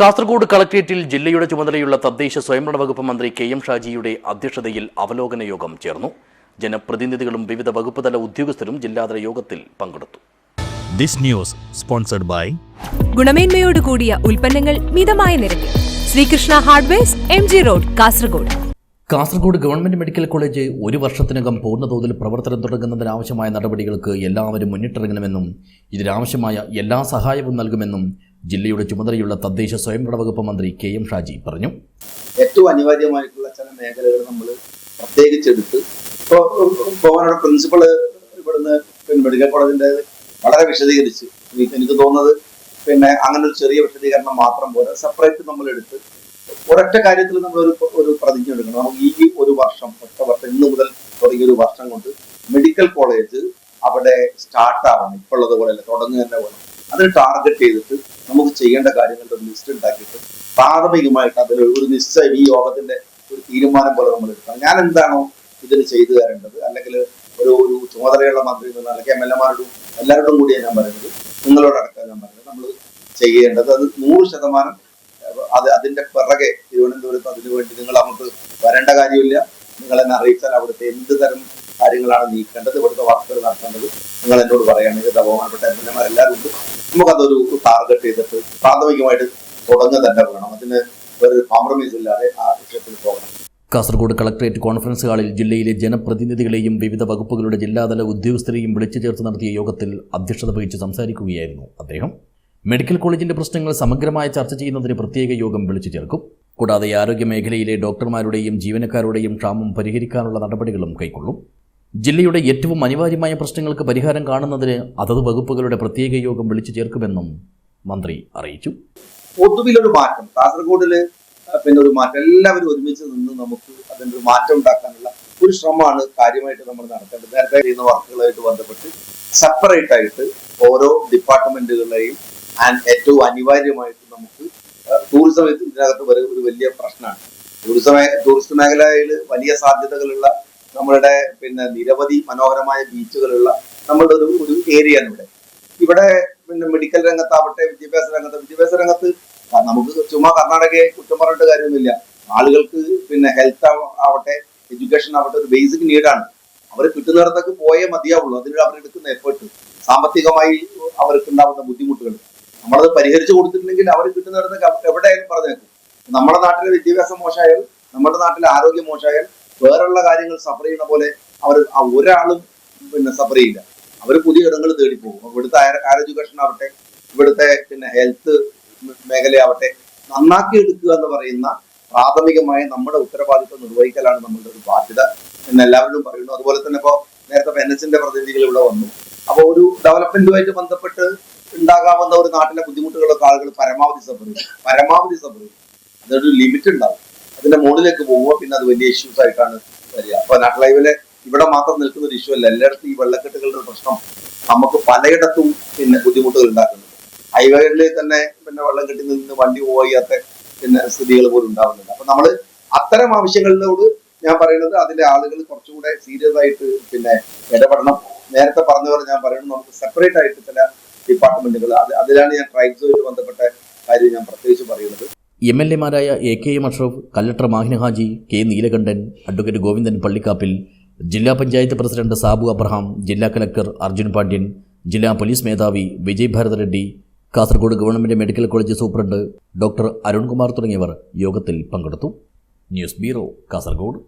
കാസർഗോഡ് കളക്ടറേറ്റിൽ ജില്ലയുടെ ചുമതലയുള്ള തദ്ദേശ സ്വയംഭരണ വകുപ്പ് മന്ത്രി കെ.എം. ഷാജിയുടെ അധ്യക്ഷതയിൽ അവലോകന യോഗം ചേർന്നു. ജനപ്രതിനിധികളും വിവിധ വകുപ്പ് തല ഉദ്യോഗസ്ഥരും ജില്ലാതല യോഗത്തിൽ പങ്കെടുത്തു. This news sponsored by ഗുണമേന്മയോട് കൂടിയ ഉൽപ്പന്നങ്ങൾ മിതമായ നിരക്കിൽ Sreekrishna hardwares MG road Kasaragod. Kasaragod government medical college ഒരു വർഷത്തിനകം പൂർണ്ണതോതിൽ പ്രവർത്തനം തുടങ്ങുന്നതിനാവശ്യമായ നടപടികൾക്ക് എല്ലാവരും മുന്നിട്ടിറങ്ങണമെന്നും ഇതിനാവശ്യമായ എല്ലാ സഹായവും നൽകുമെന്നും ജില്ലയുടെ ചുമതലയുള്ള തദ്ദേശ സ്വയംഭരണ വകുപ്പ് മന്ത്രി കെ.എം. ഷാജി പറഞ്ഞു. ഏറ്റവും അനിവാര്യമായിട്ടുള്ള ചില മേഖലകൾ നമ്മൾ പ്രത്യേകിച്ചെടുത്ത് ഇപ്പോൾ പ്രിൻസിപ്പൾ ഇവിടുന്ന് മെഡിക്കൽ കോളേജിന്റെ വളരെ വിശദീകരിച്ച് എനിക്ക് തോന്നുന്നത് അങ്ങനെ ഒരു ചെറിയ വിശദീകരണം മാത്രം പോലെ സെപ്പറേറ്റ് നമ്മൾ എടുത്ത് ഒരൊറ്റ കാര്യത്തിൽ നമ്മൾ ഒരു പ്രതിജ്ഞ എടുക്കണം. നമുക്ക് ഈ ഒരു വർഷം ഇന്ന് മുതൽ തുടങ്ങിയ ഒരു വർഷം കൊണ്ട് മെഡിക്കൽ കോളേജ് അവിടെ സ്റ്റാർട്ടാവണം. ഇപ്പോൾ ഉള്ളത് പോലെ അല്ല, തുടങ്ങുക തന്നെ വേണം. അതിന് ടാർഗറ്റ് ചെയ്തിട്ട് നമുക്ക് ചെയ്യേണ്ട കാര്യങ്ങളുടെ ഒരു ലിസ്റ്റ് ഉണ്ടാക്കിയിട്ട് പ്രാഥമികമായിട്ട് അതിൽ ഒരു നിശ്ചയം ഈ യോഗത്തിന്റെ ഒരു തീരുമാനം പോലെ നമ്മൾ എടുക്കണം. ഞാൻ എന്താണോ ഇതിന് ചെയ്തു തരേണ്ടത്, അല്ലെങ്കിൽ ഒരു ചുമതലയുള്ള മന്ത്രി അല്ലെങ്കിൽ MLA-മാരോടും എല്ലാവരോടും കൂടിയാണ് ഞാൻ പറയുന്നത്, നിങ്ങളോടടക്കം ഞാൻ പറയുന്നത്, നമ്മൾ ചെയ്യേണ്ടത് അത് 100% അതിന്റെ പിറകെ തിരുവനന്തപുരത്ത് അതിനുവേണ്ടി നിങ്ങൾ നമുക്ക് വരേണ്ട കാര്യമില്ല. നിങ്ങൾ എന്നെ അറിയിച്ചാൽ അവിടുത്തെ എന്ത് തരം കാര്യങ്ങളാണ് നീക്കേണ്ടത്, ഇവിടുത്തെ വർക്കുകൾ നടത്തേണ്ടത് നിങ്ങൾ എന്നോട് പറയുകയാണെങ്കിൽ ബഹുമാനപ്പെട്ട MLA-മാരെല്ലാവരും ഉണ്ട്. നമുക്കതൊരു ടാർഗറ്റ് ചെയ്തിട്ട് പ്രാഥമികമായിട്ട് തുടങ്ങുക തന്നെ വേണം. അതിന് ഒരു കോംപ്രമൈസ് ഇല്ലാതെ ആ വിഷയത്തിൽ പോകണം. കാസർഗോഡ് കളക്ടറേറ്റ് കോൺഫറൻസ് ഹാളിൽ ജില്ലയിലെ ജനപ്രതിനിധികളെയും വിവിധ വകുപ്പുകളുടെ ജില്ലാതല ഉദ്യോഗസ്ഥരെയും വിളിച്ചു ചേർത്ത് നടത്തിയ യോഗത്തിൽ അധ്യക്ഷത വഹിച്ച് സംസാരിക്കുകയായിരുന്നു അദ്ദേഹം. മെഡിക്കൽ കോളേജിന്റെ പ്രശ്നങ്ങൾ സമഗ്രമായ ചർച്ച ചെയ്യുന്നതിന് പ്രത്യേക യോഗം വിളിച്ചു ചേർക്കും. കൂടാതെ ആരോഗ്യ മേഖലയിലെ ഡോക്ടർമാരുടെയും ജീവനക്കാരുടെയും ക്ഷാമം പരിഹരിക്കാനുള്ള നടപടികളും കൈക്കൊള്ളും. ജില്ലയുടെ ഏറ്റവും അനിവാര്യമായ പ്രശ്നങ്ങൾക്ക് പരിഹാരം കാണുന്നതിന് അതത് വകുപ്പുകളുടെ പ്രത്യേക യോഗം വിളിച്ചു ചേർക്കുമെന്നും മന്ത്രി അറിയിച്ചു. പൊതുവിലൊരു മാറ്റം കാസർഗോഡില് ഒരു മാറ്റം, എല്ലാവരും ഒരുമിച്ച് നിന്ന് നമുക്ക് അതിൻ്റെ ഒരു മാറ്റം ഉണ്ടാക്കാനുള്ള ഒരു ശ്രമമാണ് കാര്യമായിട്ട് നമ്മൾ നടത്തേണ്ടത്. നേരത്തെ ചെയ്യുന്ന വർക്കുകളായിട്ട് ബന്ധപ്പെട്ട് സെപ്പറേറ്റ് ആയിട്ട് ഓരോ ഡിപ്പാർട്ട്മെന്റുകളെയും ഏറ്റവും അനിവാര്യമായിട്ട് നമുക്ക് ടൂറിസം ഇതിനകത്ത് ഒരു വലിയ പ്രശ്നമാണ്. ടൂറിസ്റ്റ് മേഖലയിൽ വലിയ സാധ്യതകളുള്ള നമ്മളുടെ നിരവധി മനോഹരമായ ബീച്ചുകളുള്ള നമ്മളുടെ ഒരു ഏരിയയാണ് ഇവിടെ മെഡിക്കൽ രംഗത്താവട്ടെ, വിദ്യാഭ്യാസ രംഗത്ത് നമുക്ക് ചുമ്മാ കർണാടകയെ കുറ്റം പറഞ്ഞിട്ട് കാര്യമൊന്നുമില്ല. ആളുകൾക്ക് ഹെൽത്ത് ആവട്ടെ, എഡ്യൂക്കേഷൻ ആവട്ടെ ഒരു ബേസിക് നീഡാണ്. അവർ കിട്ടുന്നിടത്തൊക്കെ പോയേ മതിയാവുള്ളൂ. അതിന് അവരെടുക്കുന്ന എഫേർട്ട്, സാമ്പത്തികമായി അവർക്ക് ഉണ്ടാവുന്ന ബുദ്ധിമുട്ടുകൾ നമ്മളത് പരിഹരിച്ചു കൊടുത്തിട്ടുണ്ടെങ്കിൽ അവർ കിട്ടുന്നിടത്തൊക്കെ എവിടെയായാലും പറഞ്ഞേക്കും. നമ്മുടെ നാട്ടിലെ വിദ്യാഭ്യാസം മോശമായാൽ, നമ്മുടെ നാട്ടിലെ ആരോഗ്യം മോശമായാൽ വേറെയുള്ള കാര്യങ്ങൾ സഫർ ചെയ്യുന്ന പോലെ അവർ ഒരാളും സഫർ ചെയ്യില്ല. അവർ പുതിയ ഇടങ്ങൾ തേടിപ്പോകും. ഇവിടുത്തെ എഡ്യൂക്കേഷൻ ആവട്ടെ, ഇവിടുത്തെ ഹെൽത്ത് മേഖലയാവട്ടെ നന്നാക്കി എടുക്കുക എന്ന് പറയുന്ന പ്രാഥമികമായ നമ്മുടെ ഉത്തരവാദിത്വം നിർവഹിക്കലാണ് നമ്മളുടെ ഒരു ബാധ്യത എന്ന് എല്ലാവരും പറയുന്നു. അതുപോലെ തന്നെ ഇപ്പോൾ നേരത്തെ NHന്റെ പ്രതിനിധികൾ ഇവിടെ വന്നു. അപ്പോൾ ഒരു ഡെവലപ്മെന്റുമായിട്ട് ബന്ധപ്പെട്ട് ഉണ്ടാകാവുന്ന ഒരു നാട്ടിലെ ബുദ്ധിമുട്ടുകളൊക്കെ ആളുകൾ പരമാവധി സഫർ ചെയ്യും. അതൊരു ലിമിറ്റ് ഉണ്ടാവും. അതിന്റെ മുകളിലേക്ക് പോകുമ്പോൾ പിന്നെ അത് വലിയ ഇഷ്യൂസ് ആയിട്ടാണ് വരിക. അപ്പൊ നാഷണൽ ഹൈവേയിലെ ഇവിടെ മാത്രം നിൽക്കുന്ന ഒരു ഇഷ്യൂ അല്ല, എല്ലായിടത്തും ഈ വെള്ളക്കെട്ടുകളുടെ പ്രശ്നം നമുക്ക് പലയിടത്തും ബുദ്ധിമുട്ടുകൾ ഉണ്ടാക്കുന്നുണ്ട്. ഹൈവേകളിൽ തന്നെ വെള്ളം കെട്ടി നിന്ന് വണ്ടി പോകാത്ത സ്ഥിതികൾ പോലും ഉണ്ടാവുന്നുണ്ട്. അപ്പൊ നമ്മൾ അത്തരം ആവശ്യങ്ങളിലോട് ഞാൻ പറയുന്നത് അതിന്റെ ആളുകൾ കുറച്ചുകൂടെ സീരിയസ് ആയിട്ട് ഇടപെടണം. നേരത്തെ പറഞ്ഞ പോലെ ഞാൻ പറയുന്നത് നമുക്ക് സെപ്പറേറ്റ് ആയിട്ട് ചില ഡിപ്പാർട്ട്മെന്റുകൾ, അതിലാണ് ഞാൻ ട്രൈബ്സുമായിട്ട് ബന്ധപ്പെട്ട കാര്യം ഞാൻ പ്രത്യേകിച്ച് പറയുന്നത്. MLA-മാരായ A.K.M. Ashraf, collector Mahin Haji, K. Neelakandan, advocate Govindan Pallikkappil, ജില്ലാ പഞ്ചായത്ത് പ്രസിഡന്റ് സാബു അബ്രഹാം, ജില്ലാ കലക്ടർ അർജുൻ പാണ്ഡ്യൻ, ജില്ലാ പോലീസ് മേധാവി Vijay Bharath Reddy, Kasaragod government medical college superintendent doctor Arunkumar തുടങ്ങിയവർ യോഗത്തിൽ പങ്കെടുത്തു. News bureau, Kasaragod.